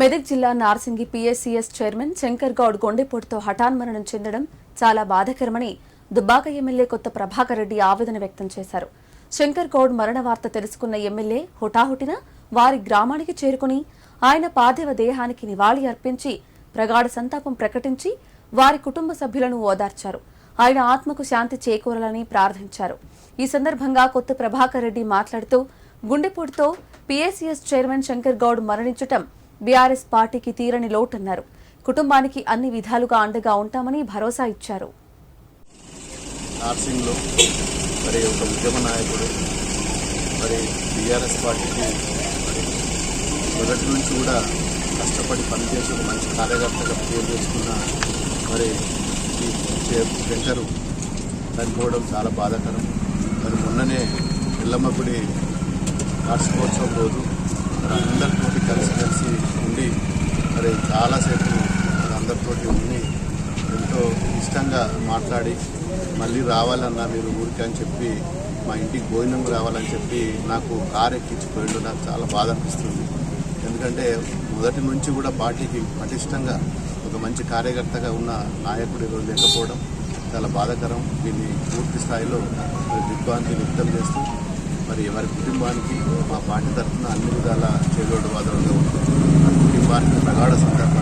మెదక్ జిల్లా Narsingi PSCS chairman Shankar Goud గుండెపోటుతో హఠాన్మరణం చెందడం చాలా బాధాకరమని దుబ్బాక ఎమ్మెల్యే కొత్త ప్రభాకర్ రెడ్డి ఆవేదన వ్యక్తం చేశారు. శంకర్ గౌడ్ మరణ వార్త తెలుసుకున్న ఎమ్మెల్యే హుటాహుటిన వారి గ్రామానికి చేరుకుని ఆయన పార్థివ దేహానికి నివాళి అర్పించి ప్రగాఢ సంతాపం ప్రకటించి వారి కుటుంబ సభ్యులను ఓదార్చారు. ఆయన ఆత్మకు శాంతి చేకూరాలని ప్రార్థించారు. ఈ సందర్భంగా కొత్త ప్రభాకర్ రెడ్డి మాట్లాడుతూ గుండెపోటుతో పీఎస్సీఎస్ చైర్మన్ శంకర్ గౌడ్ మరణించటం బీఆర్ఎస్ పార్టీకి తీరని లోటన్నారు. కుటుంబానికి అన్ని విధాలుగా అండగా ఉంటామని భరోసా ఇచ్చారు. నార్సింగ్లో మరి ఒక ఉద్యమ నాయకుడు, మరి బీఆర్ఎస్ పార్టీకి మరి మొదటి నుంచి కూడా కష్టపడి పనిచేసి ఒక మంచి కార్యకర్తగా పేరు చేసుకున్న మరి ఈ శంకరు చనిపోవడం చాలా బాధాకరం. మరి మొన్ననే ఎల్లమ్మ గుడి వార్షికోత్సవం రోజు మరి అందరితోటి కలిసి ఉండి మరి చాలాసేపు అందరితోటి ఉండి ఎంతో ఇష్టంగా మాట్లాడి మళ్ళీ రావాలన్నా మీరు ఊరికి అని చెప్పి మా ఇంటికి భోజనం రావాలని చెప్పి నాకు కారు ఎక్కించిపోయిండు. నాకు చాలా బాధ అనిపిస్తుంది. ఎందుకంటే మొదటి నుంచి కూడా పార్టీకి పటిష్టంగా ఒక మంచి కార్యకర్తగా ఉన్న నాయకుడు ఈరోజు లేకపోవడం చాలా బాధాకరం. దీన్ని పూర్తి స్థాయిలో దిగ్భ్రాంతి వ్యక్తం చేస్తూ మరి ఎవరి కుటుంబానికి మా పార్టీ తరఫున అన్ని విధాల చేదోడు వాదోడుగా ఉంటుంది. కుటుంబానికి ప్రగాఢ సంతాపం